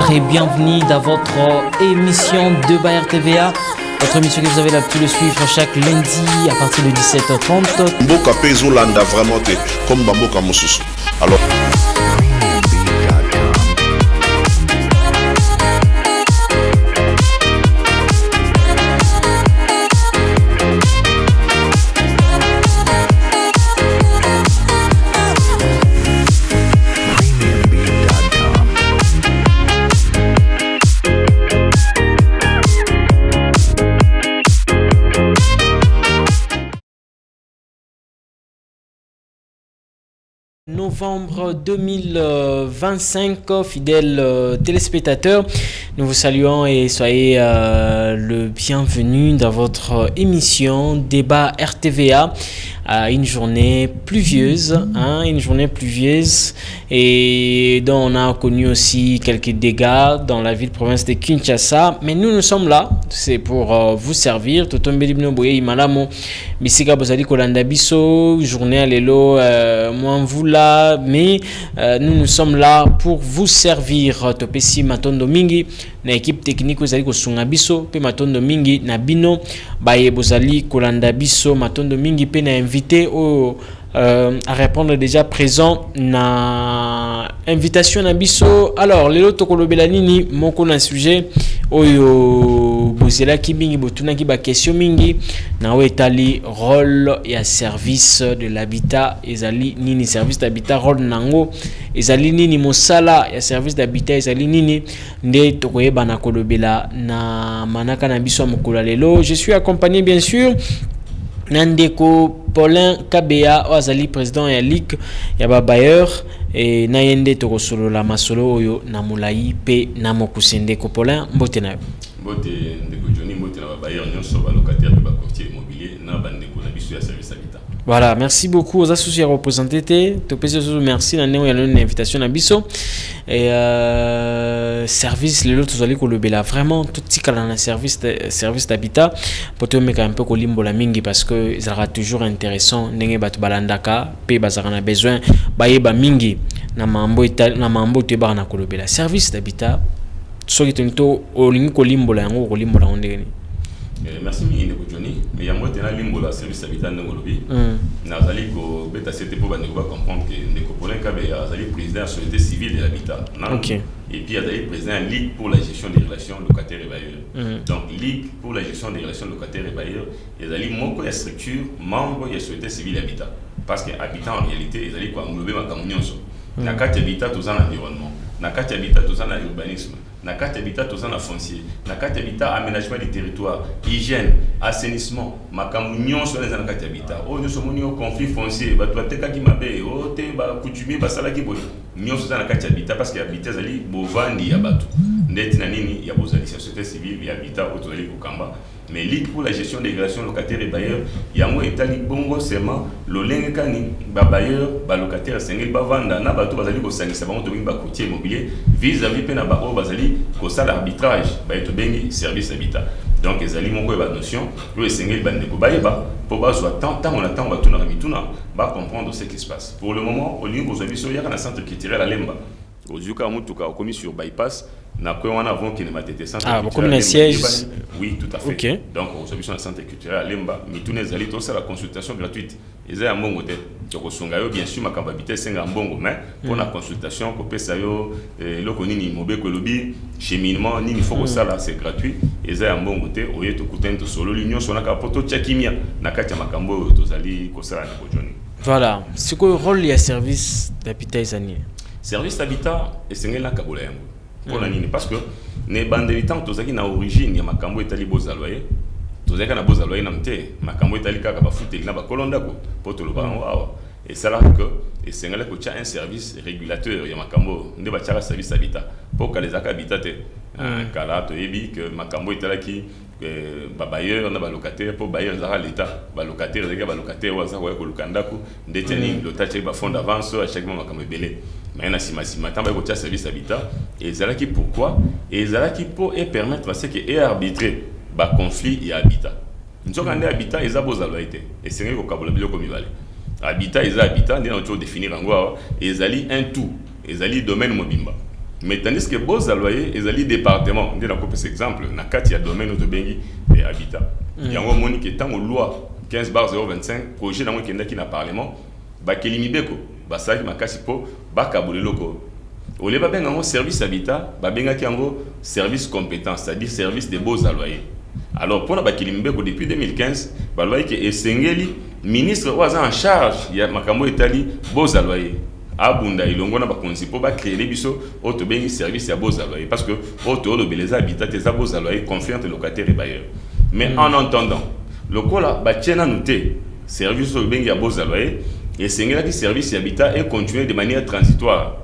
Et bienvenue dans votre émission de Bayer TVA. Votre émission que vous avez l'habitude de suivre chaque lundi à partir de 17h30. Mboka Pezolanda vraiment comme Bamboka Mosusu. Alors Novembre 2025, fidèles téléspectateurs, nous vous saluons et soyez le bienvenu dans votre émission Débat RTVA. Une journée pluvieuse, et dont on a connu aussi quelques dégâts dans la ville-province de Kinshasa. Mais nous sommes là, c'est pour vous servir. Journée à l'élo, mais nous sommes là pour vous servir. Topesi Matondo Mingi, na équipe technique vous allez kosunga biso, pe Matondo Mingi na bino, baye bozali kolanda biso Matondo Mingi pe na invité à répondre déjà présent na invitation na biso. Alors lelo tokolobela nini moko na sujet oyo bozela ki mingi botuna ki ba question mingi na etali rôle ya service de l'habitat ezali nini service d'habitat rôle nango ezali nini mosala ya service d'habitat ezali nini nde tokoyeba na kolobela na manaka na biso mokolo lelo. Je suis accompagné bien sûr Nandeko Paulin Kabea Ozali président ya Ligue ya ba Bayer et nayende tokosolo la masolo oyo na mulai pe na mokusende ko Paulin mbote na mbote ndeko Johnny mbote na ba Bayer nyonso ba locataire pe ba courtier immobilier na bandeko na biso ya service habitat. Voilà, merci beaucoup aux associés représentés. Merci à une invitation à Bisso. Et service, les autres allez kolobela vraiment tout ce qu'il y a dans service d'habitat pour te mettre un peu kolimbo la mingi parce que ça sera toujours intéressant. Nenge batu balandaka, pe bazarana besoin, baye ba mingi na mambo te ba na kolobela service d'habitat. Soki tento olingi kolimbo la yango kolimbo la ondeni. Merci Ndeko Johnny, mais il y a moi tena limbo la service habitat ngolobi. Nazali ko beta c'était pour bande ko comprendre que Ndeko Paulin Kabea azali président de la société civile de l'habitat. OK. Et puis azali président de la Ligue pour la gestion des relations locataires et bailleurs. Donc Ligue pour la gestion des relations locataires et bailleurs, azali moko ya structure membre de la société civile d'habitat parce que habitat en réalité azali ko englober makambo nyonso. Na kati habitat tous en environnement, na kati habitat tous en urbanisme. Na carte habitat tous en foncier, na carte habitat aménagement du territoire, hygiène, assainissement, makambo nyonso na carte habitat. Oh nous sommes au conflit foncier, ba twateka ki mabe, oh te ba coutumier ba sala ki boy. Nyonso na carte habitat parce que habitat zali bovandi ya batu. Ndeti na nini ya bozali société civile ya habitat autorisé ko kamba. Mais Ligue pour la gestion des relations locataires et bailleurs, yango etali bongo sema lolenge kani ba bailleurs ba locataires sengeli ba vanda na bato bazali ko sangisa bango to ba courtier immobilier vis-à-vis pe na ba o bazali ko sala arbitrage ba eto bengi service habitat. Donc ezali moko ba notion lo sengeli ba ndeko bayeba pour ba soit tant on attend ba tuna mituna ba comprendre ce qui se passe. Pour le moment au niveau aux avisos ya na centre culturel à Lemba. Ozuka mutuka commis sur bypass na quoi on a avant qui ne m'a été centre culturel. Ah, comme les sièges. Oui, tout à fait. Okay. Donc aux solutions de santé culturelle à Lemba, mitune zali to ça la consultation gratuite. Ils ont un bon côté. Donc songa yo bien sûr ma capacité singa mbongo mais pour la consultation ko pesa yo loko nini mobe ko lobi cheminement nini faut que ça là c'est gratuit. Ils ont un bon côté au yeto kutento solo l'union sona ka poto chakimia na kati makambo to zali ko sala ko joni. Voilà, c'est quoi le rôle ya service d'habitat izani? Service d'habitat et sengela kabola yango. Pour nini parce que ne bande temps tozaki na origine ya makambo etali bozaloye tozaka na bozaloye na mte makambo etali kaka ba futeli na ba kolonda ko poto lo bango awa et ça là que et sengela ko tia un service régulateur ya makambo nde ba tia service habitat pour que les habitat kala to ebi que makambo etalaki ba bailleur na ba locataire pour bailleur za l'état ba locataire zaka ba locataire wa za ko lukanda ko ndeteni lotache ba fond d'avance à chaque moment makambo belé. Mais il y a un service habitat et c'est là qui pourquoi et c'est là qui peut permettre à ce que et arbitrer bas conflit et habitat. Nous sommes en habitat ils ont besoin d'habiter et c'est que comme le comme il va habitat ils habitat nous devons définir en quoi et ils allient un tout ils allient domaine mobimba Mais tandis que beaux loyer, ils allaient département. On dit dans cet exemple, dans le il y a domaine de Bengi et habitat. Il y a un moment qui est en loi 15/025, projet dans le qui n'a parlement, bah qui limite bah ça qui m'a cassé pour bah kabouler loko. Au lieu de bien un service habitat, bah bien qui un service compétence, c'est-à-dire service de beaux loyer. Alors pour la qui limite depuis 2015, bah loyer qui est sengeli ministre en charge, il y a makambo Italie beaux loyer. Abunda ilongona ba konsipo ba créer les biso auto bengi service ya beaux loyer parce que auto le beleza habitat tes beaux loyer confiante locataire et bailleur. Mais en entendant le cola ba tiena noté service au bengi ya beaux loyer et sengela qui service habitat et continuer de manière transitoire.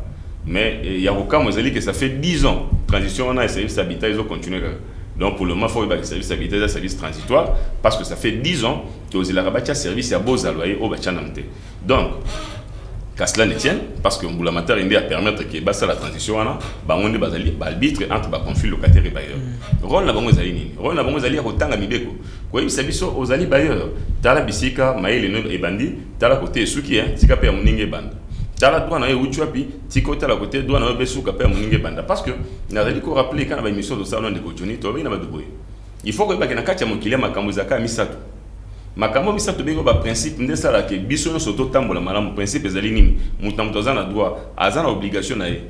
Mais il y a aucun mozali que ça fait 10 ans transition on a service habitat ils ont continué. Donc pour le moment, il faut que le service habitat un service transitoire parce que ça fait 10 ans que vous avez un service à beaux loyer au Bachanamte. Donc, qu'à cela ne tienne, parce que le matin, il a permettre que la transition, on a l'arbitre entre le conflit locataire et bailleur. Rôle la banque zali rôle la banque zali autant à mibeko. Quoi il s'habille aux ali bailleurs. Tala bisika, maïle et bandi, tala côté suki, tika pe amuninge banda. Tala droit na uchuapi tiko tala côté droit na besu ka pe muninge banda parce que na dali ko rappeler quand la émission de salon de Kojoni to na ba de boy il faut que ba na kati ya mokile makambo zaka misato makambo misato bengo ba principe ndesa la ke biso no soto tambola malamu principe ezali nini mutamto za na droit azana obligation na ye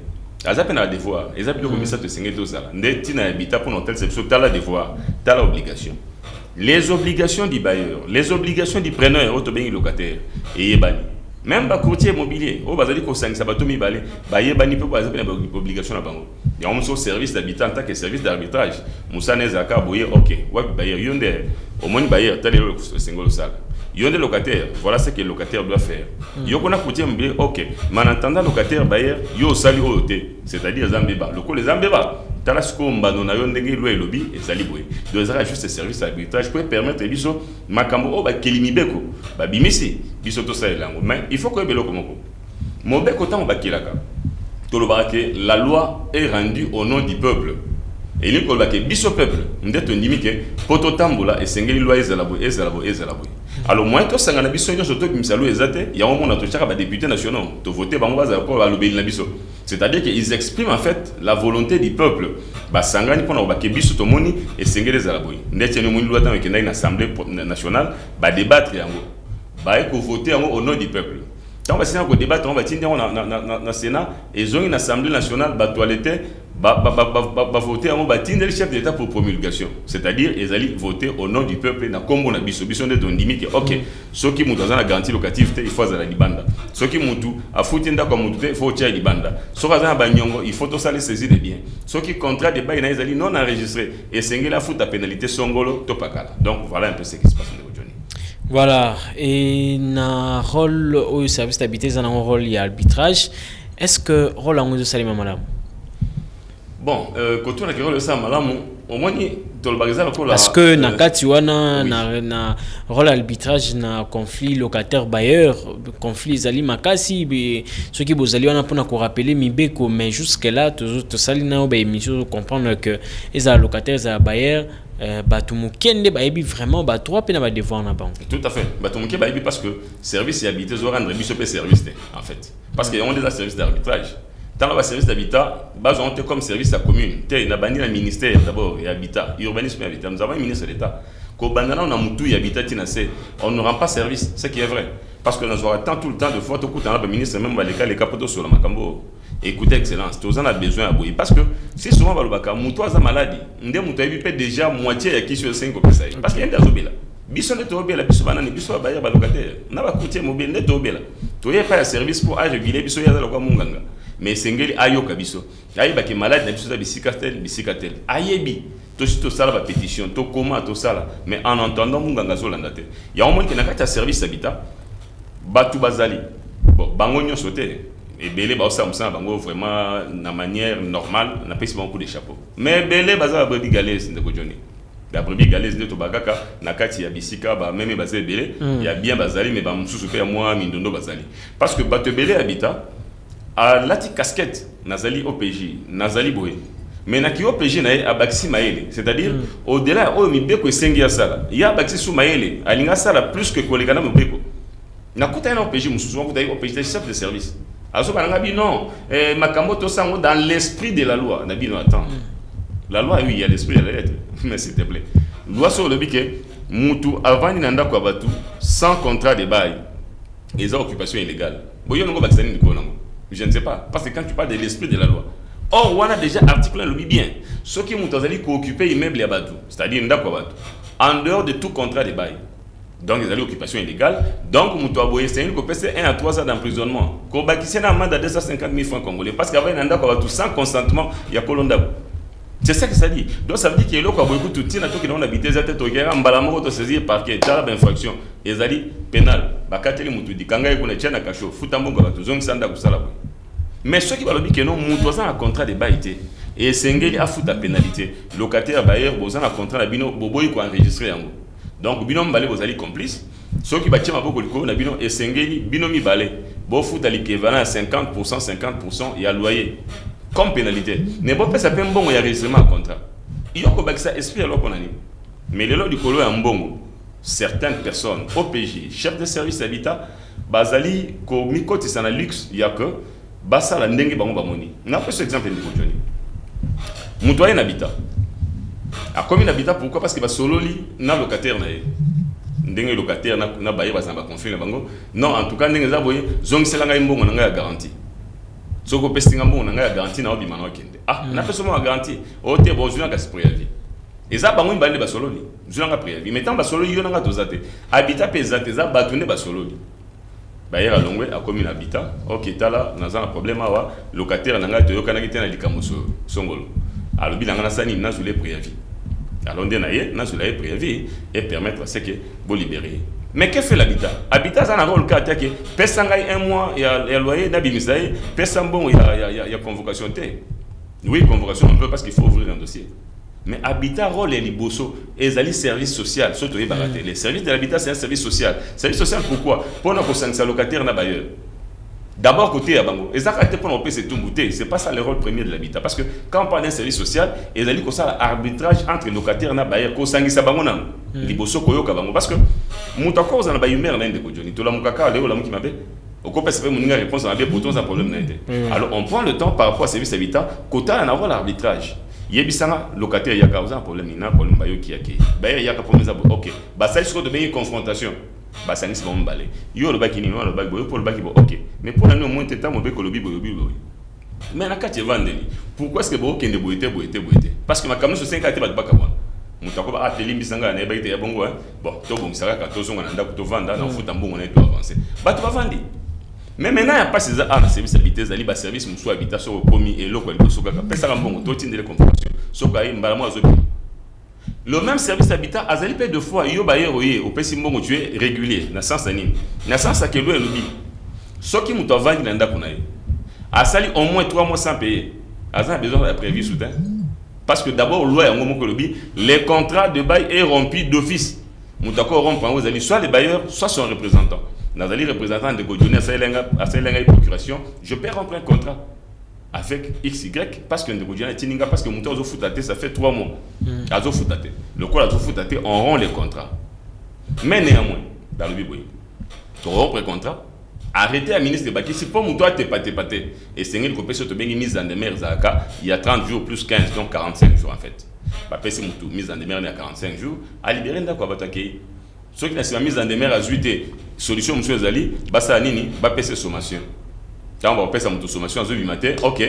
azape na devoir ezapi ko misato sengeli tozala nde tina habitat pour hôtel c'est tala devoir tala obligation les obligations du bailleur les obligations du preneur auto bengi locataire et yebani. Même le courtier immobilier, au bazali ko sang sabato mi balé, ba yebani pe ba zape na obligation na bango. Il y a un service d'habitat en tant que service d'arbitrage. Moussa Nezaka boye OK, wa bailleur yonde au moins bailleur tel le single sale. Yonde locataire, voilà ce que le locataire doit faire. Yo kona courtier immobilier OK, mais en attendant locataire bailleur yo sali oté, c'est-à-dire zambeba. Le ko les zambeba tala sko mbano na yonde ngi lo elobi et sali boye. Deux ara juste service d'arbitrage pour permettre biso makambo o ba kelimibeko, ba bimisi biso to sa elango. Mais il faut que belo komoko. Mobeko tant bakilaka. La loi est rendue au nom du peuple. Et il faut que biso peuple, ndето ndimike poto tambola et sengeli loi ezalabo. Alors moi to sangana biso nyo soto kimsalo ezate, ya on a to chaka ba députés nationaux, to voter bango baza ko ba lobeli na biso. C'est-à-dire qu'ils expriment en fait la volonté du peuple. Ba sangani pona ba ke biso to moni et sengeli ezalabo. Ndete no moni loi tan ke na une assemblée nationale ba débattre yango. Ba ko voter au nom du peuple. Quand on va débattre, on va dire dans le Sénat, ils ont une assemblée nationale, voter le chef d'État pour promulgation. C'est-à-dire, ils allaient voter au nom du peuple, comme on a dit, ok, ceux qui ont la garantie locative, il faut aller à Libanda. Ceux qui ont à foutre il faut aller à Libanda. Ceux qui ont il faut tous aller saisir des biens. Ceux qui contrat des bails, ils allaient non enregistrés. Et c'est la faute à pénalité Songolo, Topakala. Donc voilà un peu ce qui se passe aujourd'hui. Voilà, et na rôle au service d'habité, ça a un rôle il y a arbitrage. Est-ce que rôle en de Salima Malam? Bon, quand on a rôle de Salima Malam, au moins parce que na kati wana na rôle arbitrage na conflit locataire bailleur, conflit zali makasi, ceux qui bozali wana pour nous rappeler mibeko, mais jusque là tout sali na ba émission comprendre que les locataires za bailleur batumukende baebi vraiment ba trois pena ba devoir na banque. Tout à fait. Batumukende baebi parce que service et habité zo rendre biso pe service en fait. Parce qu'il y a des services d'arbitrage. Dans le service d'habitat, on est comme service à commune. Il y a un ministère d'abord et habitat, urbanisme et habitat. Nous avons un ministre d'État. Quand on a mutu et habitat, on ne rend pas service, ce qui est vrai. Parce que nous avons tout le temps de fois, tout le ministre même les capotos sur le macambo. Écoutez, excellence, tous en a besoin à bouillir. Parce que si souvent, mutu a maladie, on peut déjà moitié à qui sur 5 personnes. Parce qu'il y a des zobela. Bison de Tobela, Bison banane, Bison bayer balocataire. N'a pas coûté mobile de Tobela. Tu n'as pas un service pour âge vilé, Bison ya zalo kwa munganga. Mais sengeli ayoka biso ayiba ke malade na biso za bisikatel ayebi to sala ba pétition to comment to sala mais en entendant munganga zolanda te ya au moins que na kati service habitat batu bazali bon bango nyonso te ebele ba osamsa bango vraiment na manière normale na pesi beaucoup de chapeau mais belé bazala brebis galaise ndeko Johnny la brebis galaise ndeto bakaka na kati ya bisika ba même bazali belé ya bien bazali mais ba mususu pe ya moi mindondo bazali parce que batu belé habitat à la casquette nazali OPJ nazali boy mais na ki OPJ na abaxi maele c'est-à-dire au-delà o mibeko esengi ya sala ya abaxi sou maele alinga sala plus que kolekana mibeko na kuta na OPJ mususu ko dai OPJ chef de service Non, Makamoto Sango dans l'esprit de la loi. Nabino, attends. La loi, oui, il y a l'esprit, il y a la lettre. Mais s'il te plaît. Loi sur le biquet, Moutou, avant Nanda Kwabatu, sans contrat de bail, les occupations illégales. Je ne sais pas. Parce que quand tu parles de l'esprit de la loi, or, on a déjà articulé le bien. Ceux qui ont occupé immeuble à Batou, c'est-à-dire Nda Kwabatu, en dehors de tout contrat de bail. Donc, ils allaient occupation illégale. Donc, Moutouaboye, c'est une copie 1 à 3 ans d'emprisonnement. Kobakissé n'a amende à 250 000 francs congolais. Parce qu'avant, il y a un sans consentement, il y a Kolonda. C'est ça que ça dit. Donc, ça veut dire qu'il y a l'eau tout le temps qui ont habité, ils ont été en balamoro de saisir parquet, t'as l'infraction. Ils allaient pénal. Bakateli Moutoudi, Kanga et Koune Tchana Kacho, Foutambo, Zong Sanda Kusala. Mais ceux qui vont dire que non, Moutouazan a contrat de bail. Et Sengeli a foutu la pénalité. Locataire, bailleur, Bozan a contrat de bino, Boboy ko enregistré en haut. Donc, binom balé, vous allez complice. Ceux qui battent beaucoup de cours, binom et Sengeli, binomi balé. Bon, fout à l'équivalent à 50%, 50% et à loyer. Comme pénalité. Ne pas ça peut un bon enregistrement en contrat. Il y a que ça esprit alors qu'on a dit. Mais le lot du colo est un bon. Certaines personnes, OPJ, chef de service habitat, Bazali, ko mikoti sana luxe, il y a que, Basa la ndengue bango bamoni. On a pris ce exemple de Johnny. Moutoyen habitat. A combien d'habitat pourquoi? Parce que ba solo li na locataire na ndenge locataire na baye ba samba conflit na bango. Non, en tout cas ndenge za boye zongisela ngai mbongo na ngai ya garantie. Soko pestinga mbongo na ngai ya garantie na obi manwa kende. Na peso mo garantie. O te bon juna ka préavis. Et ça bango mbande ba solo li. Juna ka préavis. Mais tant ba solo yo na nga dozate. Habitat pesate za batunde ba solo li. Baye a longwe a commune habitat. OK tala na za problème awa locataire na ngai to yokana kitena likamoso songolo. Alors bi na nga sani na zule préavis. Alors, on a prévu et permettre à ce que vous libérez. Mais que fait l'habitat? Habitat, ça n'a pas le cas. Pessangaï un mois, il y a loyer, d'abimisaï, Pessambon, il y a convocation. Oui, convocation, on peut parce qu'il faut ouvrir un dossier. Mais habitat, rôle et liboso, et les services sociaux, surtout les baratés. Les services de l'habitat, c'est un service social. Service social, pourquoi? Pour nous, c'est un locataire n'a bailleur. D'abord, côté Abango, et ça, c'est tout bouté. Ce n'est pas ça le rôle premier de l'habitat. Parce que quand on parle d'un service social, il y a l'arbitrage entre locataires et bailleurs. Parce que, Moutako, on a baillé mère de Kodjoni. Tout le monde a dit, alors, on prend le temps par rapport au service habitat, côté on a l'arbitrage. Il y a un locataire, il y a un problème, il y a un problème, il y a un problème, ok. Ça, il y a une confrontation. Ça c'est bon balé. Yo le baki ni no le baki boyo pour le baki bo OK. Mais pour la no moins temps mo be ko lobi boyo boyo. Mais na kati vendeli. Pourquoi est-ce que bo kende boyete? Parce que ma kamno so 5 ate ba baka bon. Mutako ba ateli mbisanga na ba ite ya bongo bon to bon saka ka to zonga na ndako to vanda na futa mbongo na to avancer. Ba to ba vandi. Mais maintenant il y a pas ces na service habitat zali ba service muso habitat so komi et loko ko so ka pesa mbongo to tindele convocation. So ka mbala mo azobi. Le même service habitat, à Zalipé de fois, il y a au Pessimbo, tu es régulier, dans le sens anime. Dans le sens que l'eau est lobby. Ce qui m'a vendu dans le a sali au moins 3 mois sans payer. A besoin de prévu soutien. Parce que d'abord, l'eau est un moment que lobby, les contrats de bail est rempli d'office. Moutako rompant aux amis, soit les bailleurs, soit son représentant. Dans les représentants de Godjouni, à Saïlenga et procuration, je peux remplir un contrat avec XY parce que parce que mon foutaté ça fait 3 mois. Azo foutaté. Le quoi azo foutaté on rend les contrats. Mais néanmoins, dans le biboui, tu rompre le contrat, arrêtez à ministre de Baki, si pas mon toi t'es pas et c'est une copie sur te bien mise en demeure Zaka, il y a 30 jours plus 15 donc 45 jours en fait. Bah c'est mon tout mise en demeure il y a 45 jours, à libérer d'accord bataké. Ceux qui n'ont mise en demeure à zuité, solution monsieur Zali, bah ça nini, bah PC sommation. Quand on va faire sa motosommation à 2 du matin, ok,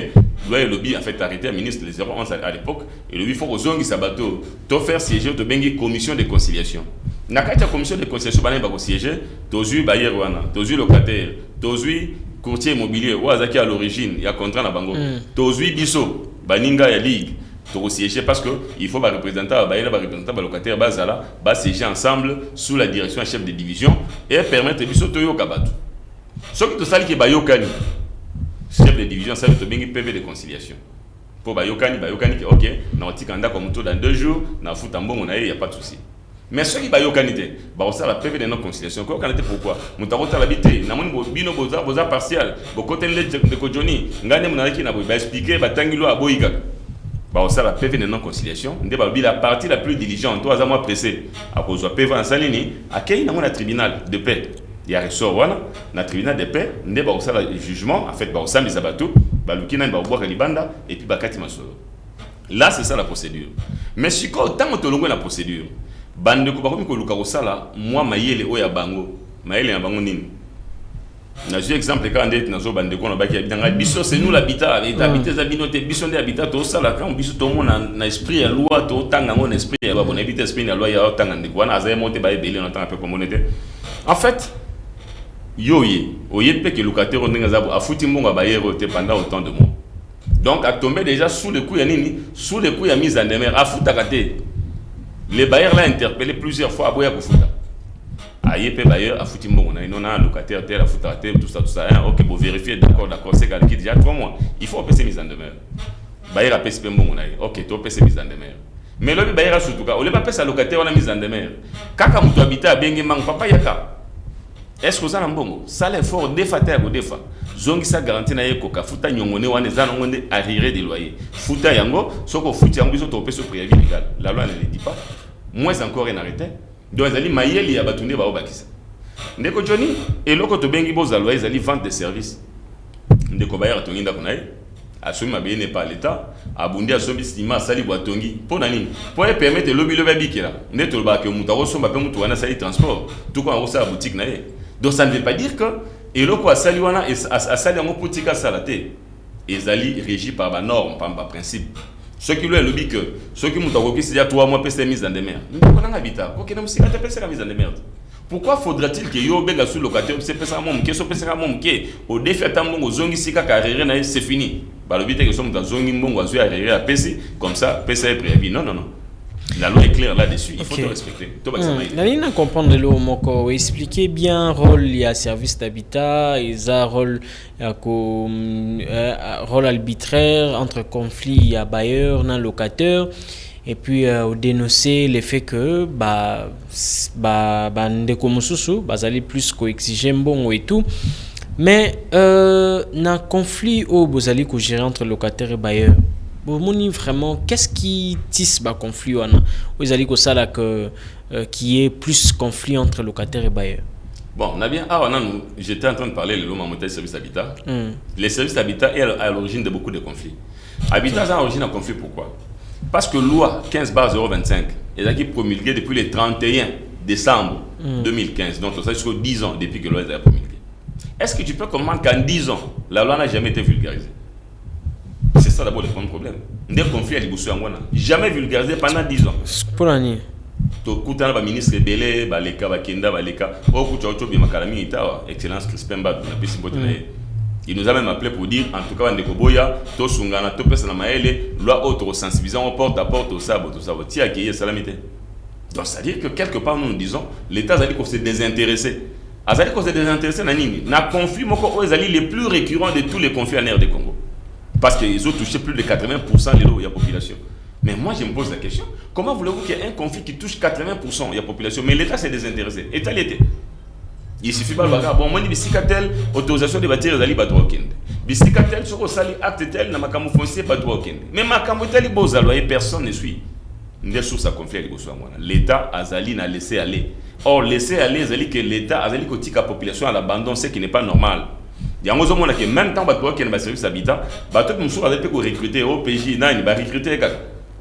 le lobby a fait arrêter un ministre les 011 à l'époque, et le lobby faut aux sa bateau, to faire siéger de bengi commission de conciliation. Na kati ya commission de conciliation bana ba ko siéger, tozu bayer wana, tozu locataire, tozu courtier immobilier, wazaki à l'origine, il y a contrat na bango, tozu biso, baninga ya ligue, to siéger parce que il faut ba représenter ba locataire bazala, ba siéger ensemble sous la direction chef de division et permettre biso to yo kabatu. Ce qui te sali qui bayokani chef de division ça veut te bien PV de conciliation pour bayokani ok na otikanda comme tout dans 2 jours na futa mbongo na il y a pas de souci mais ceux qui bayokani te ba ça la PV de non conciliation ko kanete pourquoi mutakota l'habiter na moni bino boza partial bo côté de Kodjoni ngane munaki na ba expliquer ba tangilo aboyika ba ça la PV de non conciliation ndé ba la partie la plus diligente 3 mois pressé à cause de PV en salini akei na mon tribunal de paix. Il y a ressort wana na tribunal de paix nde ba osala jugement en fait ba osambisa bato ba lukina ba boire libanda et puis ba kati masolo. Là c'est ça la procédure. Mais si ko tant to longo la procédure bande ko ba ko luka ko sala moi mayele o ya bango mayele ya bango nini. Na j'ai exemple quand ndete na zo bande ko na ba ki dans biso c'est nous l'habitat et habiter za binote biso nde habitat to sala quand biso to mona na esprit ya loi to tanga mon esprit ya ba bon habiter esprit ya loi ya tanga ndiko wana azaye monte ba ebele na tanga pe communauté. En fait yoye pe que locataire on nga zabu afuti mbongo bayero te pendant autant de mois. Donc a tombé déjà sous le coup ya nini, sous le coup ya mise en demeure afuta kate. Les bailleurs l'a interpellé plusieurs fois aboya kufuta. Pe bailleur afuti mbongo na inona locataire tel afuta te tout ça hein, OK pour vérifier d'accord c'est qu'à déjà 3 mois. Il faut passer mise en demeure. Bailleur a payé mbongo na OK to passer mise en demeure. Mais le bailleur surtout ka, on le pas passer locataire on a mise en demeure. Kaka mutu habita bengi mang papa yaka. Est-ce que ça n'a bon ça l'effort défater ou défa zongi sa garantie na yeko ka futa nyongone wane za ngonde arriéré des loyers futa yango soko futa yango biso to peso préavis légal la loi ne le dit pas moins encore un arrêté donc ezali mayeli ya batunde ba obakisa ndeko Johnny et loko to bengi boza loi ezali vente de services ndeko bayara tonginda kunaye assomi mabe n'est pas l'état abundi assomi stima sali boatongi pona nini pour permettre lobby le babikela neto ba ke muta osomba pe mutu wana sali transport tout ko ngosa boutique na ye. Donc ça ne veut pas dire que et le quoi sali wana sali ngo boutique salate ezali régi par ba norme par ba principe. Ce qui lui lobby que ce qui muta ko kisi ya 3 mois pese mise en demeure. Ndiko na habita ko kena musika te pese la mise en demeure. Pourquoi faudra-t-il que yo bega sous locataire c'est pesa mom ke so pesa mom ke au défi tambongo zongi sika carrière na c'est fini. Bah le but est que somme dans zongi mbongo azu arrière à PC comme ça PC est préavis. Non. La loi est claire là-dessus, il faut te respecter. Nalina comprendre le moko expliquer bien rôle il y a service d'habitat et ça rôle rôle arbitraire entre conflit à bailleur non locataire et puis dénoncer le fait que ndeko mususu bazali plus ko exiger mbongo et tout. Mais na conflit au bozali ko gérer entre locataire et bailleur. Moni vraiment qu'est-ce qui tisse ba conflit wana vous allez que ça là que qui est plus conflit entre locataire et bailleur. Bon on a bien j'étais en train de parler le moment service habitat. Les services d'habitat est à l'origine de beaucoup de conflits. Habitat est à l'origine d'un conflit pourquoi? Parce que loi 15/025 est qui promulguée depuis le 31 décembre 2015 donc ça jusqu'à 10 ans depuis que la loi est promulguée. Est-ce que tu peux comprendre qu'en 10 ans la loi n'a jamais été vulgarisée? C'est ça d'abord le premier problème. Des conflits à l'Iboussou Angwana. Jamais vulgarisé pendant 10 ans. Pour l'année. Tokutana ba ministre Belé, ba leka ba kenda ba leka. Okucho ocho bi makalami itawa. Excellence Crispin Ba na pesi bote na. Il nous a même appelé pour dire en tout cas ndeko boya to sungana to pesa na maele loi autre sensibilisant porte à porte au sabo tout ça. Ti accueillir salamité. Donc ça veut dire que quelque part nous disons l'état a dit qu'on s'est désintéressé. Azali qu'on s'est désintéressé na nini. Na conflit moko ozali les plus récurrents de tous les conflits en air de Congo. Parce qu'ils ont touché plus de 80% de la population. Mais moi, je me pose la question, comment voulez-vous qu'il y ait un conflit qui touche 80% de la population, mais l'État s'est désintéressé? État l'État. Il suffit pas de dire, bon, moi, je tel autorisation de bâtir les alibis à droit au Kende. Tel, sur le sali acte tel, n'a pas foncier pas droit au Kende. Mais ma camoutel, personne ne suit. N'est sur sa conflit avec l'État Azali n'a laissé aller. Or, laisser aller, Azali que l'État Azali que la population à l'abandon, ce qui n'est pas normal. Il y a un moment que même temps que le service habitat, tout le monde peut recruter au PJ, va recruter.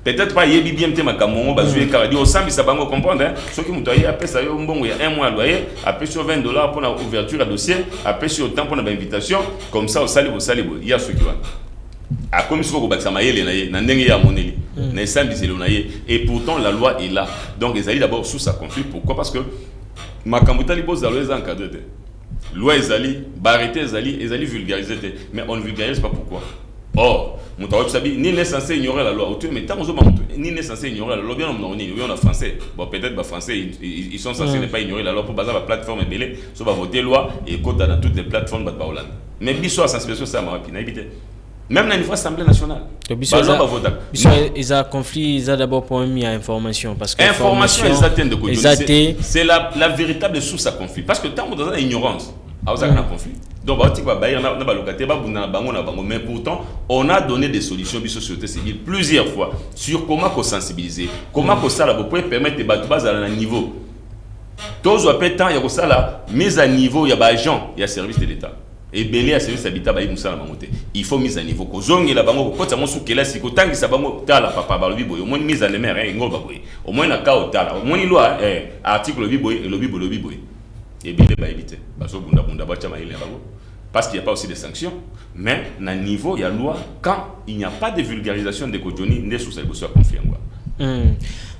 Peut-être pas y bien tema kamongo bazué cardio sambi sabango comprendre ceux qui m'ont appelé ça yo mbongo il y a 1 mois loyer après sur $20 pour la ouverture à dossier après sur temps pour l'invitation comme ça au salibo il y a ceux qui vont a comme si ko bakisa mayele na ndenge ya moneli na sambi zelo na ye et pourtant la loi est là donc ils allaient d'abord sous sa conflit pourquoi parce que makambuta libo za loi encadré loi ezali barité ezali vulgarisé mais on ne vulgarise pas pourquoi. Or, mon ni n'est censé ignorer la loi. Mais tant que ni n'est censé ignorer la loi, bien on a français. Bon, peut-être français, ils sont censés ne pas ignorer la loi pour baser la plateforme et belé, soit voter loi et quota dans toutes les plateformes de Hollande. Mais biso a sensibilisation ça m'a rapide, éviter. Même dans une fois Assemblée nationale. Ils ont conflit, ils ont d'abord pour mis à information parce que information c'est la véritable source à conflit parce que tant dans l'ignorance, on a un conflit. Donc, mais pourtant, on a donné des solutions de la société civile plusieurs fois sur comment sensibiliser, comment ça pour permettre de battre à un niveau. tous après temps il y a ça là mise à niveau il y a agent il y a service de l'état et belé à service habitat ba musala mamote il faut mise à niveau ko zongi la bango ko ta mosu kela siko tangi sa bango tala papa ba lobi boy au moins mise à l'émer ngoba boy au moins na ka tala au moins loi article lobi boy et lobi boy et belé ba éviter ba so bunda ba chama ile bango parce qu'il n'y a pas aussi de sanctions mais na niveau il y a loi quand il n'y a pas de vulgarisation de Kodjoni ne sous cette conflit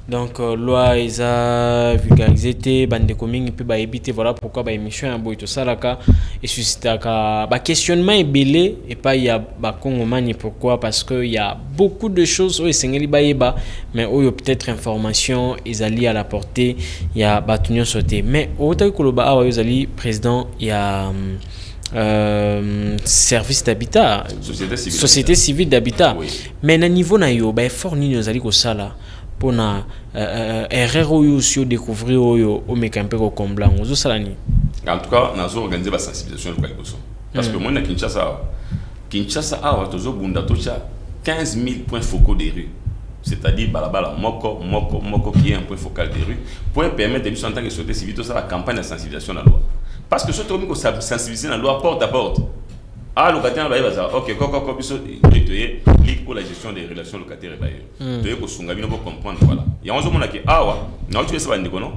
donc loi ils a vulgarisé bande coming peut ba éviter voilà pourquoi ba émission ya boy to salaka et suscitaka ba questionnement est belé et pas il y a ba kongomani pourquoi parce que il y a beaucoup de choses au sengeli ba yeba mais au peut-être information ils alli à la portée il y a batunyo sauté mais au ta koloba awa ils alli président il y a service d'habitat société civile d'habitat oui. Mais na niveau na yo ba effort nini ozali ko sala pour na erreur oyo si découvrir oyo o mekampe ko kombla ozo sala ni en tout cas nazo organiser ba sensibilisation locale parce que moi na Kinshasa awa tozo bunda tocha 15 000 points focaux des rues c'est-à-dire balabala moko qui est un point focal des rues pour permettre de en tant que société civile tout ça la campagne de sensibilisation dans la loi. Parce que ce truc que ça sensibiliser dans la loi porte à porte. Ah, locataire va dire OK, koko biso ligue pour la gestion des relations locataires et bailleurs. Tu ko sunga bino pour comprendre voilà. Il y a un moment là que awa, na tu ça ndiko non.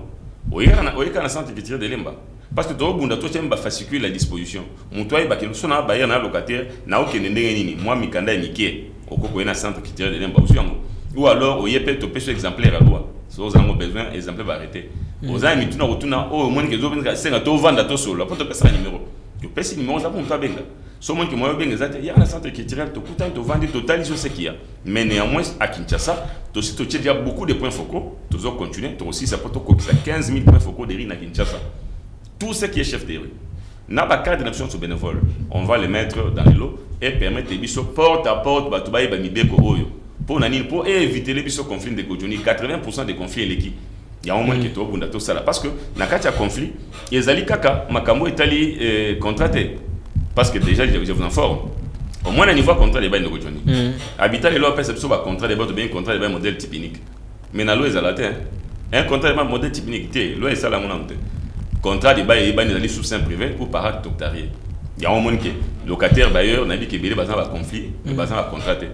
Oyeka na centre culturel de Lemba. Parce que to bunda to temba fascicule la disposition. Mutoi ba kino sona bailler na locataire na okende ndenge nini. Moi mikanda nikie. Okoko na centre culturel de Lemba usiango. Ou alors oyepé to peso exemplaire à loi. Si vous avez besoin, exemplaire va arrêter. Vous avez mis tout au moins que vous avez besoin de vendre à solo. Pour te passer un numéro. Tu passes un numéro, ça pour toi benga. Sur moins que moi bien exact, il y a un centre culturel, tu coûtes tu vends total sur ce qu'il y a. Mais néanmoins à Kinshasa, tu aussi tu as beaucoup de points focaux. Tu dois continuer. Tu aussi ça peut te coûter 15 000 points focaux de riz à Kinshasa. Tout ce qui est chef de rue. N'a pas cadre d'option sur bénévole. On va les mettre dans les lots et permettre les bisous porte à porte, bah tu vas y bamibeko oyo. Pour éviter les conflits de Kodjoni, 80% des conflits l'équipe. Il y a au moins qui est au bout de ça parce que dans le cas de conflit, les ali kaka makambo est allé contracté parce que déjà je vous informe. Au moins le niveau contrat des bains de Kodjoni. Habitat les lois perception va contrat des bains bien contrat des bains modèle typique. Mais na loi ezalaté un contrat des modèle typique té loi ça la monante. Contrat des bains et bains des sous sein privé ou par acte octarié. Il y a au moins que locataire bailleur n'a dit que belé bazan va conflit, bazan va contracté.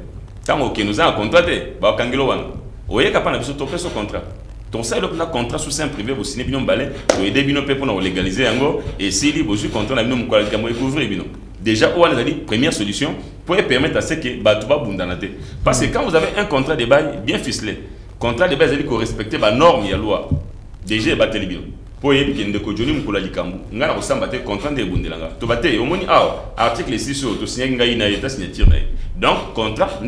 Tant que nous avons contraté, bah kangelo wana. Oye kapana biso topé ce contrat. Ton seul contrat sous sein privé vous signer bino balé, to aider bino pe pour légaliser yango et si li bosu contrat na bino mo kwalika mo couvrir bino. Déjà on a dit première solution pour permettre à ce que ba to ba bundanate. Parce que quand vous avez un contrat de bail bien ficelé, contrat de bail c'est qu'on respecter ba norme ya loi. Déjà ba télé bino. Pour y que ndeko Joni mukula likambu ngana ko sambate contrat de bundelanga. To baté au moni article 6 to signer ngai na état signature na. Donc, contrat,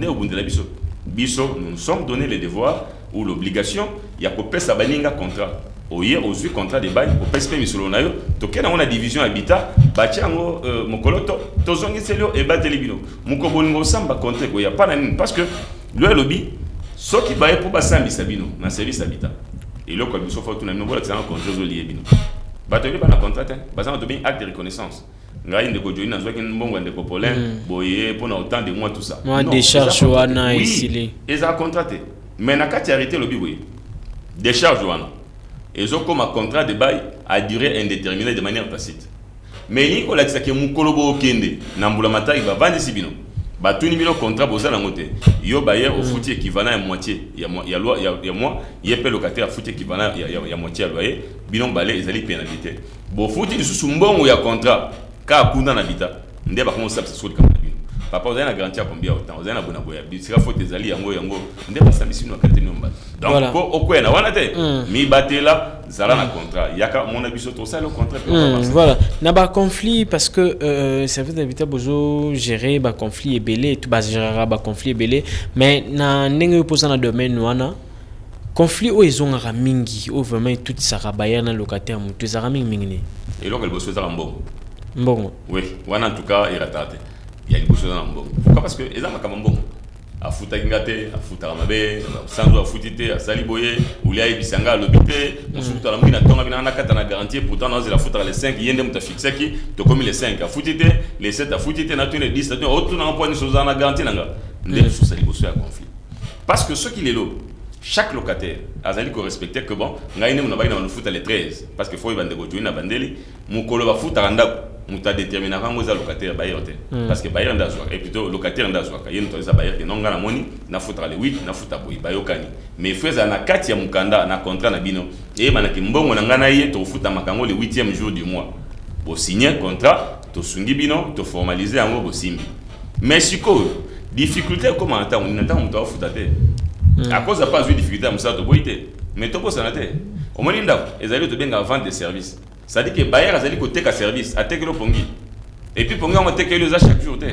biso, nous nous sommes donné le devoir ou l'obligation, il y a que ça baninga contrat. Oye, aux contrat de bail, au PSP misolonayo, toke na on a division habitat, bachango mokoloto, tozongi selio et batelibino. Mukobongo samba contrat ko ya pas na parce que le lobby ce qui bail pour basambi sabino na service habitat. Et là quand biso faut tout na no bola que ça en contrat lié bino. Bateli ba na contrat, bazan to bien acte de reconnaissance. Ngai ndeko Joni na zwaki mbongo ndeko Paulin boye pour autant de mois tout ça. Moi décharge wana ici les. Ils ont contraté. Mais na kati arrêté le biboye. Décharge wana. Ils ont comme un contrat de bail à durée indéterminée de manière tacite. Mais ni ko la tsake mukolobo okende na mbula matai ba vandi sibino. Ba tuni bino contrat boza na moté. Yo bailleur au foot équivalent à moitié. Il y a loi il y a moi, il y a locataire à foot équivalent il y a moitié à loyer. Binon balé ils allaient pénalité. Bo foot du sous mbongo ya contrat. Car kuna na bita ndé ba commencer à se souder comme bino papa vous avez la garantie à combien autant vous avez na bona boya bisika faut tes alliés yango ndé ba samisi no kate nomba donc ko okwena wana te mi batela zala na contrat yaka mon abiso to ça le contrat voilà na ba conflit parce que service d'habitat bozo gérer ba conflit et belé tout ba gérer ba conflit et belé mais na ndenge posa na domaine wana conflit o ezongaka mingi o vraiment tout ça rabaya na locataire mutu ezaka mingi ne et donc elle bosse ça mbongo mbongo oui wana en tout cas il ratate il y a des choses dans mbongo pourquoi parce que ezama kama mbongo afuta ngate afuta mabe sanzo afutite asali boye ulia ibisanga lobité on souta la mwina tonga bina na kata na garantie pourtant dans la futa les 5 yende muta fixe qui to comme les 5 afutite les 7 afutite na tune 10 na autre na point de choses na garantie nanga ndé sous sali bosso ya conflit parce que ce qui est là chaque locataire azali ko respecter que bon ngaine muna baina na futa les 13 parce que faut ibande ko joina bandeli mukolo ba futa randa muta déterminer quand moza locataire bailleur parce que bailleur ndazwa et plutôt locataire ndazwa ka yeno toza bailleur que non ngana moni na futa les 8 na futa boy bayokani mais feza na kati ya mukanda na contrat na bino et manaki mbongo na ngana ye to futa makango le 8e jour du mois bo signer contrat to sungi bino to formaliser yango bo simbi mais siko difficulté comment attend on attend muta futa te à cause de pas de difficulté à ça to boité mais to ko sanate au moins nda ezali to benga vente de services ça dit que bailleur azali ko teka service a tekelo pongi et puis pongi on tekelo za chaque jour te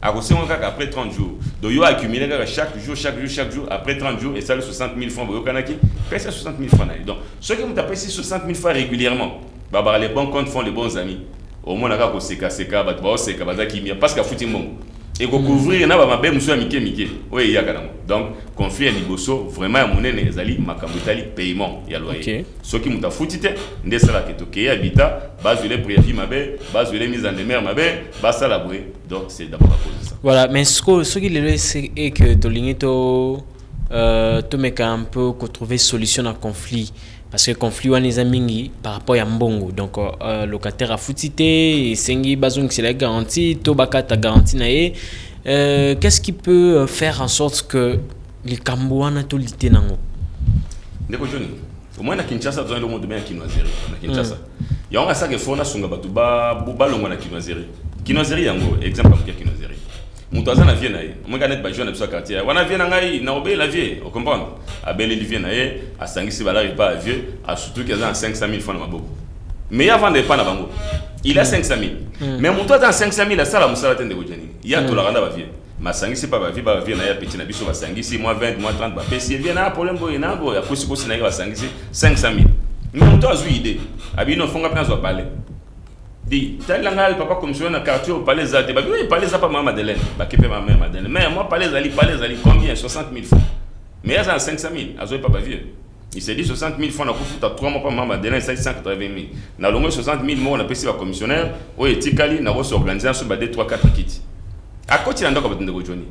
a ko senga après 30 jours do yo accumuler chaque jour après 30 jours et ça le 60 000 francs boyo kanaki pèse 60 000 francs donc ceux qui ont tapé 60 000 francs régulièrement bah les bons comptes font les bons amis au moins naka ko seka ba to ba seka bazaki parce que futi mbongo et ko couvrir na ba mabe muso mike oui ya kana donc conflit à liboso vraiment monene ezali makambo itali paiement ya loyer ceux qui muta futite ndesala ke to ke habitat base les préavis mabe base les mises en demeure mabe basa la boue donc c'est d'abord à cause de ça voilà mais ce qui le c'est que to lingito meka un peu ko trouver solution à conflit parce que conflit wana eza mingi par rapport à mbongo donc locataire a futité et sengi bazong c'est la garantie to bakata garantie na ye qu'est-ce qui peut faire en sorte que les kamboana to lité nango ndeko joni au moins na Kinshasa dans le monde bien Kinwazeri na Kinshasa ya on a ça que fona sunga batu ba longa na Kinwazeri yango exemple ya Kinwazeri mutu aza na vie na ye omweka net bajour na biso ya quartier wana vie na ngai na obeye la vie o comprendre abeleli vie na ye asangisi balari pa vie surtout que aza na 500 000 francs na maboko mais avant de pas na bango il a 500 000 mais mutu aza na 500 000 asala musala te ndeko jeni ya tolakanda ba vie masangisi pa ba vie na ya petit na biso basangisi moi 20 moi 30 ba pesi vie na problème boye na boye akosi kosi na ye basangisi 500 000 mais mutu azu idée abino fonga pena zo parler dit tel langal papa commissionnaire na quartier au palais zate ba oui palais za pas maman Madeleine ba kepe ma mère Madeleine mais moi palais ali combien 60 000 francs mais il y a 500 000 azoy pas vieux il s'est dit 60 000 francs na kufuta 3 mois pas maman Madeleine ça 180 000 na longo 60 000 mois on a payé ba commissionnaire o etikali na ko organiser sur ba 2 3 4 kits à côté na ndako batende ko joni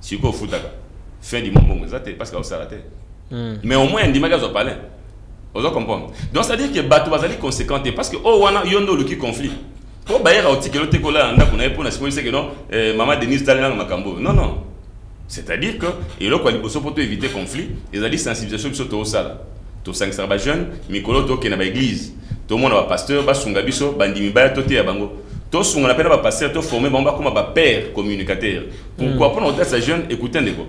siko futaka fin du mois zate parce que ça raté mais au moins ndimaka zo palais. Vous comprenez? Donc, c'est-à-dire que Batou Bazali conséquent parce que, oh, wana yondo le qui conflit. Pour bailler à Otikelo Tekola, on a pour que non, maman Denise Talena Makambo. Non, non. C'est-à-dire que, et là, pour éviter conflit, ils ont dit sensibilisation sur tout ça. Tout 5 sarba jeunes, Mikolo Toke na église. Tout le monde a pasteur, Basungabiso, Bandimiba, Toté Abango. Tout ce qu'on appelle pasteur, tout formé, bon, comme un père communicateur. Pourquoi pas on ces jeunes écouter un déco?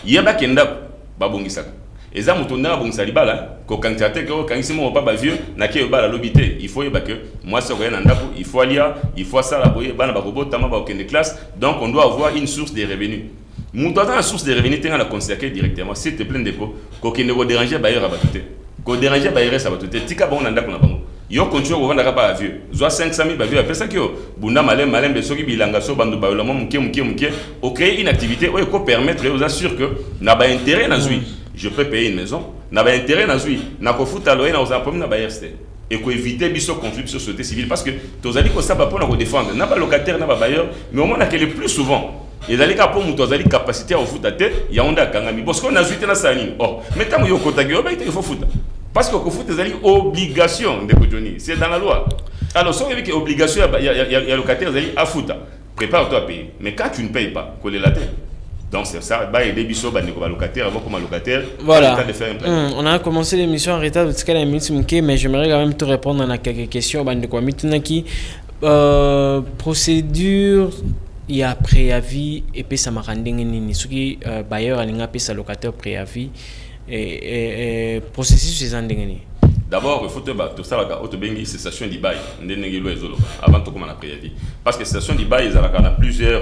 Yaba Kenda, Babongisaka. Et ça, mutunda bon salibala, ko kantate ko kanisimo papa vieux, na ke bala lobité. Il faut que moi ça rien ndako, il faut lire, il faut ça la boye bana ba robot tama ba aucune classe. Donc on doit avoir une source de revenus. Mutu dans la source de revenus tenga la consacrer directement, s'il te plaît ndeko, ko kende ko déranger bailleur abatute. Ko déranger bailleur ça batute. Tika ba on ndako na bango. Yo continue ko vendre ba vieux. Zo 500 000 ba vieux après ça que bunda malem besoki bilanga so bandu ba lomo muke. O créer une activité o ko permettre aux assure que na ba intérêt na zui. Je peux payer une maison, n'a pas intérêt dans lui, n'a pas foutu à l'OE dans un problème n'a pas et qu'on éviter biso conflit sur société civile parce que tous allez que ça va pas nous défendre, n'a pas locataire, n'a pas bailleur, mais au moins que le plus souvent, les allez pour nous tous allez capacité à foutre à tête, il y a on a kangami parce qu'on a joué dans sa ligne. Oh, mais tant que yo kotagio, il faut foutre parce que foutre les allez obligation de Johnny, c'est dans la loi. Alors si on veut que obligation il y a locataire allez à foutre, prépare-toi à payer, mais quand tu ne payes pas, coller la tête. Donc c'est ça, bah aider biso ba neko locataire avant comme locataire. Voilà. On a commencé l'émission en retard parce qu'elle a mis mais j'aimerais quand même te répondre à quelques questions ba ndeko mitunaki procédure il y a préavis et puis ça m'a rendu nini soki bailleur alinga pe sa locataire préavis et processus ces andengeni. D'abord, il faut tout ça la cessation du bail avant tout comme on a préavis parce que cessation du bail il y a plusieurs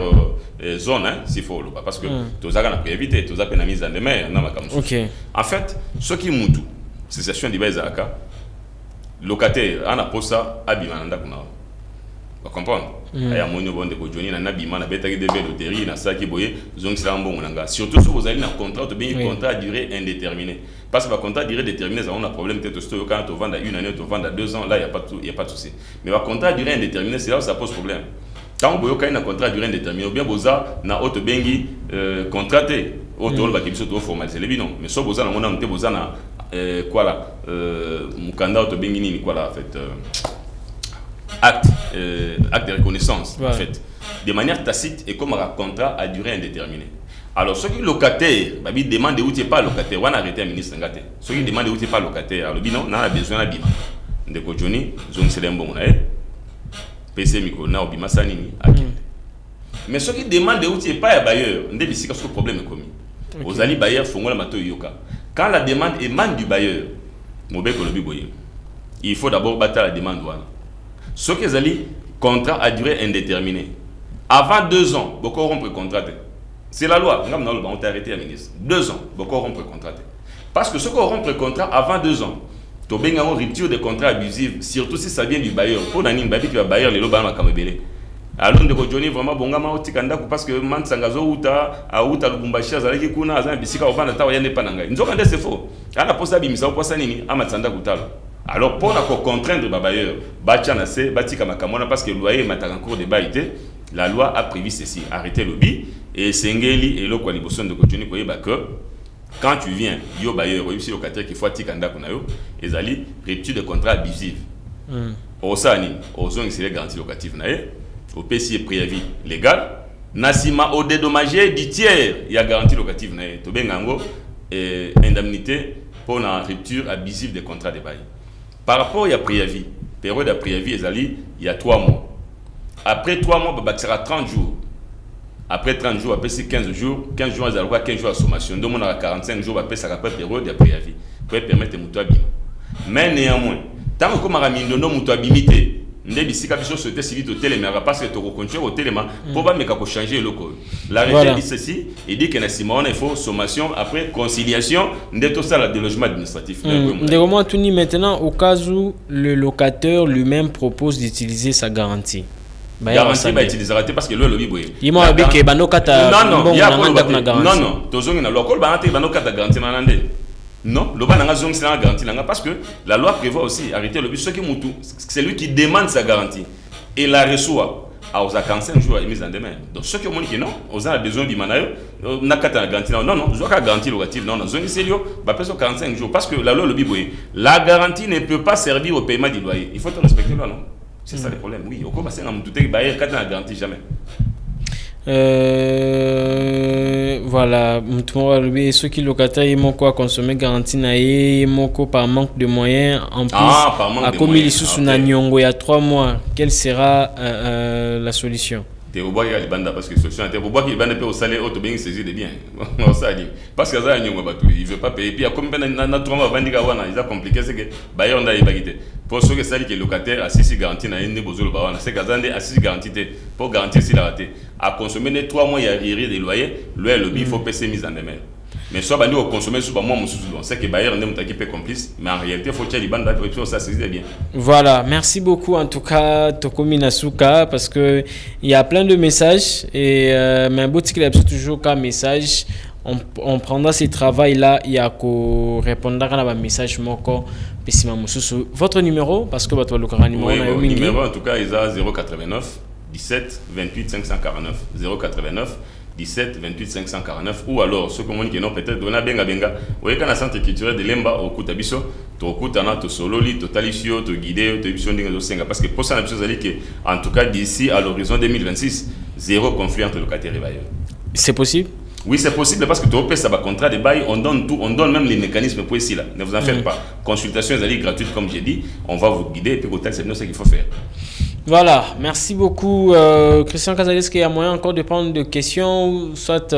zones hein, s'il faut parce que tout ça a préavis tout ça a mise en demeure en fait ce qui mutu cessation du bail zaka locataire on a posé ça abimanda kuna vous comprenez aya monyo bonde ko joni na nabima na betaki de loterie na saki boye zongi sala mbongo nanga surtout si vous allez dans contrat de bien contrat à durée indéterminée parce que le contrat à durée déterminée ça on a problème peut-être quand on vend à 1 année on vend à 2 ans là il y a pas de souci mais le contrat à durée indéterminée c'est là où ça pose problème quand vous avez un contrat à durée indéterminée ou bien boza na auto bengi contraté auto ba kibiso to formaliser les bino mais so bozana mona mte bozana quoi là mukanda to bengi nini quoi là en fait acte de reconnaissance en fait de manière tacite et comme un contrat à durée indéterminée. Alors ceux qui locataire babi demande où tu pas locataire on a arrêté un ministre ngate ceux qui demande où tu pas locataire alors bino na besoin na bima ndeko Johnny zone selembo na PC miko na obima sanini akende mais ceux qui demandent où tu pas bailleur ndé bisika ce problème est commis aux ali bailleur fongola mato yoka quand la demande émane du bailleur mobe ko lobi boye il faut d'abord battre la demande wana ceux qui ali contrat à durée indéterminée avant 2 ans beaucoup rompre contrat. C'est la loi. On t'a arrêté à ministre. 2 ans, beaucoup rompre contrat. Parce que ceux qui rompre contrat avant 2 ans, tu as une rupture de contrat abusif, surtout si ça vient du bailleur. Pour un babi qui va bailleur les lobans à Kamebele. Alors de Johnny vraiment bongama au tikanda parce que man sangazo uta a uta lubumbashi azalaki kuna azana bisika obana tawa yende pananga. Nzokande c'est faux. Ala posa bimisa posa nini amatsanda kutalo. Alors pour la contraindre bailleur, bachana se batika makamona parce que loyer mataka en cours de baïté. La loi a prévu ceci, arrêter le bi et sengeli et le quoi liboson de continuer que quand tu viens yo bailleur aussi locataire qui faut tikanda kuna yo ezali rupture de contrat abusif. Osani ozong c'est garantie locative na au PCI préavis légal nasima au dédommagé du tiers il y a garantie locative na to bengango indemnité pour la rupture abusive des contrats de bail. Par rapport à préavis, période de préavis ezali il y a 3 mois. Après 3 mois, il sera 30 jours. Après 30 jours, après 15 jours, 15 jours, 15 jours de sommation. Donc, on a 45 jours, après ça rappelle période de préavis. Pour permettre de mouton abîmer. Mais néanmoins, tant que comme on a mouton abîmité, on a dit que la société civile au téléma, parce que tu continues au téléma, pour pas changer le code. L'arrêté dit ceci, il dit qu'il il faut sommation, après conciliation, de tout ça, le délogement administratif. Maintenant, au cas où le locataire lui-même propose d'utiliser sa garantie. Garantie va utiliser parce que le lobby boy. Il m'a dit que banokata non non tozongi na local banate banokata garantie na nande non le bananga zongi c'est la garantie nanga parce que la loi prévoit aussi arrêter le but ceux qui mutu c'est lui qui demande sa garantie et la reçoit à aux 45 jours mise en demain donc ceux qui ont dit que non aux a besoin du manayo nakata garantie non non je dois garantie locative non non zongi c'est lui va passer 45 jours parce que la loi lobby boy la garantie ne peut pas servir au paiement du loyer il faut respecter la loi non. C'est ça le problème, oui. Au cas où c'est un douté que bailleur quand on a garanti jamais. Voilà, ceux qui locataires ils m'ont quoi consommer garantie naé moko par manque de moyens en plus par manque de moyens. Sous Nyongo il y a 3 mois, quelle sera la solution? Parce que solution était pour qu'il va au salaire auto bien saisir des biens. Parce que ça il veut pas payer puis comme na 3 mois vendiga wana il a compliqué c'est que bailleur nda ibagité pour ceux que ça dit que locataire assisi garantie na ende bozolo ba wana c'est gazande assisi garantie pour garantir si la raté à consommer les 3 mois il y a arriéré des loyers le lobby il faut payer mise en demeure. Mais soit bandi au consommer sous moi on sait que bailleur n'est pas complice mais en réalité faut que les bandes pour ça saisir bien. Voilà, merci beaucoup en tout cas Tokomi Nasuka parce que il y a plein de messages et mais boutique il toujours qu'un message on prendra ce travail là il y a qu'on répondra à un message moko pesima mususu votre numéro parce que votre numéro en tout cas il a 089 17 28 549 089 17 28 549 ou alors ceux qui non peut-être dona benga oui quand centre culturel de Lemba au Kutabiso to kutana to sololi to talisio to guider to biso ndinga zo senga parce que pour ça la chose ali que en tout cas d'ici à l'horizon 2026 zéro conflit entre locataires et bailleurs. C'est possible? Oui, c'est possible parce que tu as ça contrat de bail, on donne tout, on donne même les mécanismes pour ici là. Ne vous en faites pas. Consultation est gratuite comme j'ai dit, on va vous guider et puis au texte c'est ce qu'il faut faire. Voilà, merci beaucoup Christian Kazadi. Est-ce qu'il y a moyen encore de prendre des questions, soit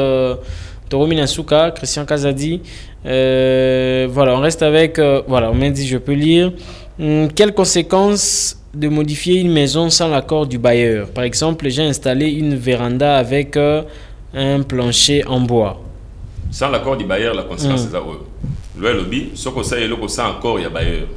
Toromi Nasuka, Christian Kazadi. Voilà, on reste avec, voilà, on m'a dit je peux lire. Quelles conséquences de modifier une maison sans l'accord du bailleur? Par exemple, j'ai installé une véranda avec un plancher en bois. Sans l'accord du bailleur, la conséquence c'est ça. Le lobby, ce que ça est sans accord, il y a bailleur.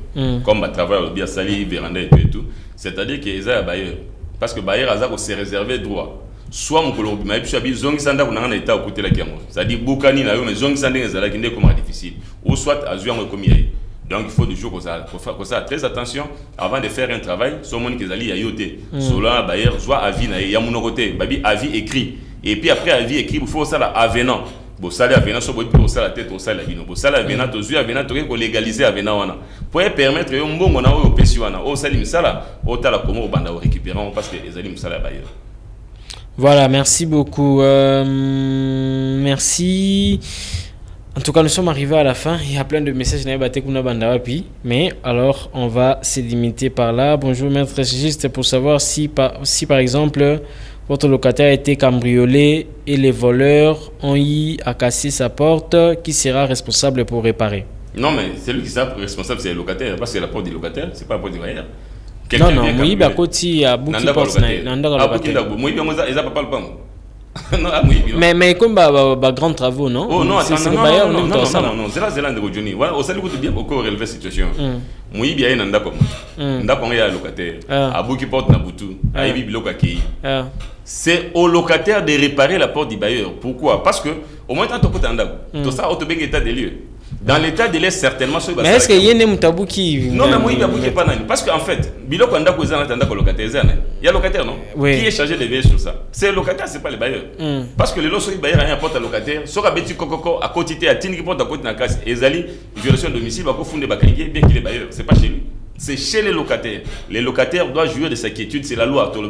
Comme à travers le lobby, à sali, véranda et tout. C'est-à-dire qu'il y a un bailleur. Parce que le bailleur a s'est réservé droit. Soit mon colombe, mais puis je zongi sanda qu'on a un état au côté de la camo. C'est-à-dire bukani na yo mais zongi sanda est là qui n'est comment difficile. Ou soit à jouer en commis. Donc il faut du jour qu'on ça très attention avant de faire un travail. Soit mon qui zali ayote. Cela bailleur soit avis na ya mon côté. Babi avis écrit. Et puis après avis écrit, il faut ça là avenant. Bon salaire avenant so boy pour ça la tête au salaire bino. Bon salaire avenant to zu avenant to ko légaliser avenant wana. Pour permettre yo mbongo na o pesi wana. O sali misala o tala comment banda récupérer parce que les alim salaire bailleur. Voilà, merci beaucoup. Merci. En tout cas, nous sommes arrivés à la fin. Il y a plein de messages. Mais alors, on va se limiter par là. Bonjour, maître. C'est juste pour savoir si par exemple, votre locataire a été cambriolé et les voleurs ont eu à casser sa porte, qui sera responsable pour réparer? Non, mais c'est lui qui sera responsable, c'est le locataire. Parce que c'est la porte du locataire, c'est pas la porte du bailleur. Non, oui, bah, côté, il y a beaucoup de portes. Mais comme grand travaux, non? Oh non, c'est non, bailleur, non, c'est là, c'est là de Johnny. Voilà, au salut, vous bien encore relever situation. Moi, il y a un ndako. Ndako, il y a un locataire. Abou qui porte Nabutu, Aïbi Bilokaki. C'est au locataire de réparer la porte du bailleur. Pourquoi? Parce que, au moins, tant que tu as un ndako, tout ça, au état des lieux. Dans l'état de l'air, certainement, mais est-ce qu'il y a un tabou qui. Non, mais moi, il y a beaucoup qui pas nani. Parce qu'en fait, Biloko Ndako est un locataire. Il y a locataire, non? Oui. Qui est chargé de veiller sur ça? C'est le locataire, c'est pas le bailleur. Parce que les lots, les bailleurs ont un porte à locataire. Sora Betty Kokoko, à côté, à Tini qui porte à côté de la casse. Et Zali, violation de domicile, va fonder Bakalié, bien qu'il est bailleur. C'est pas chez lui. C'est chez les locataires. Les locataires doivent jouir de sa quiétude, c'est la loi. Peut-être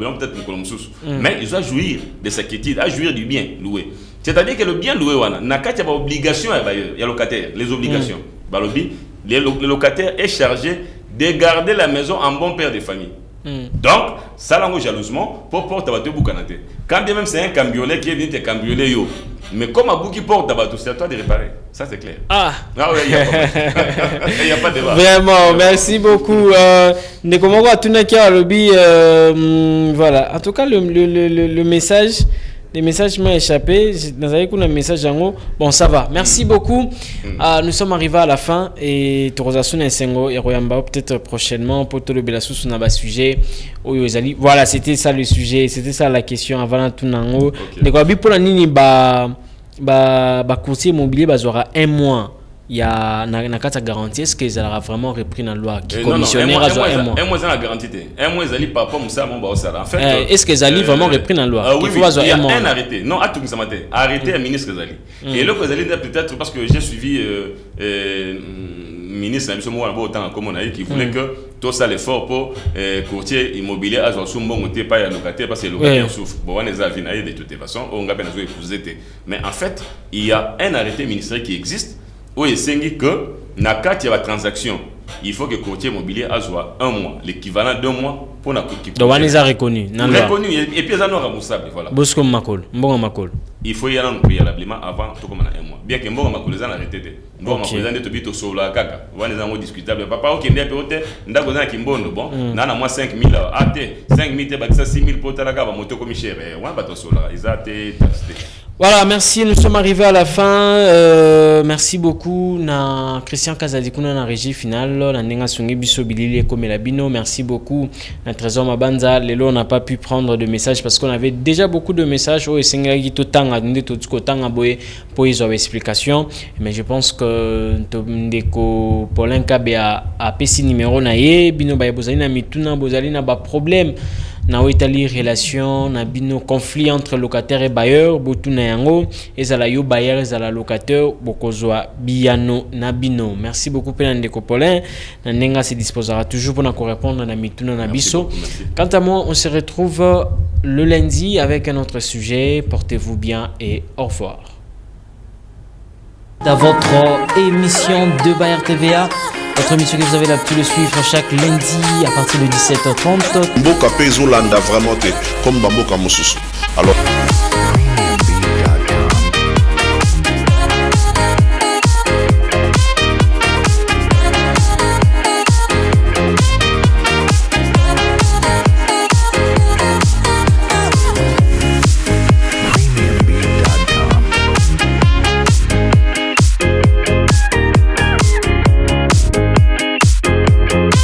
mais ils doivent jouir de sa quiétude, à jouir du bien loué. C'est-à-dire que le bien loué, n'a qu'à y obligation à bailleur. Il y a locataire, les obligations. Le locataire est chargé de garder la maison en bon père de famille. Donc, ça l'envoie jalousement pour porter à bateau boucanate. Quand bien même c'est un cambriolé qui est venu te cambrioler, yo. Mais comme un bouc qui porte à bateau, c'est à toi de réparer. Ça, c'est clair. Ah oui, il n'y a pas de débat. Vraiment, merci beaucoup. Voilà. En tout cas, le message. Les messages m'ont échappé. Dans un message en haut. Bon, ça va. Merci beaucoup. Nous sommes arrivés à la fin et peut-être prochainement pour tout le Belassus on a un sujet. Voilà, c'était ça le sujet. C'était ça la question avant tout en haut. Donc, pour la nini courtier immobilier aura un mois. Il y a une garantie. Est-ce qu'ils aura vraiment repris dans la loi qui commissionnaire un mois? Un mois, c'est la garantie. Un mois, ils allaient pas comme ça, mon boss. En fait, est-ce qu'ils allaient vraiment repris dans la loi? Oui, il y a un arrêté. Non, à tout ça matin. Arrêté un ministre Zali. Et là, ils allaient peut-être parce que j'ai suivi ministre comme on a dit qui voulait que tout ça l'effort pour courtier immobilier à son bon côté pas locataire parce que le locataire souffre. Bon, on les a vu de toute façon, on va pas nous épouser. Mais en fait, il y a un arrêté ministériel qui existe. Oui, c'est que na carte la transaction, il faut que le courtier immobilier a un mois, l'équivalent d'un mois pour la courtier. Donc on les a reconnus. Reconnu et puis ils sont responsables, voilà. Bosco Makol, bon Makol. Il faut y aller préalablement avant tout comme un mois. Bien que bon Makol les a arrêté. Bon Makol les a dit to sur la kaka. On les a discutable. Papa OK ndé peut ndako na kimbondo bon. Na na moi 5000 AT 5000 te bakisa 6000 pour ta la kaba moto comme cher. On va pas sur la. Ils a été taxé. Voilà, merci. Nous sommes arrivés à la fin. Merci beaucoup na Christian Kazadikuna na régie finale. Na Nenga Sungi Biso Bilili comme Labino. Merci beaucoup na Trésor Mabanza. Lelo on n'a pas pu prendre de messages parce qu'on avait déjà beaucoup de messages. Oh, Sengagi Totanga, Ndetotanga Boye pour les explications. Mais je pense que Ndeko Paulin Kabe a PC numéro na ye. Bino Baye Bozali na Mituna Bozali na ba problème. Na Italie relation na bino conflit entre locataire et bailleur botu na yango ezala yo bailleur ezala locataire bokozwa biano na bino. Merci beaucoup Pena Ndeko Paulin na Nenga se disposera toujours pour na répondre na mituna na biso. Quant à moi, on se retrouve le lundi avec un autre sujet. Portez-vous bien et au revoir. Dans votre émission de Bayer TVA, votre émission que vous avez l'habitude de suivre chaque lundi à partir de 17h30. Mboka Pezolanda vraiment comme Bamboka Mosusu. Alors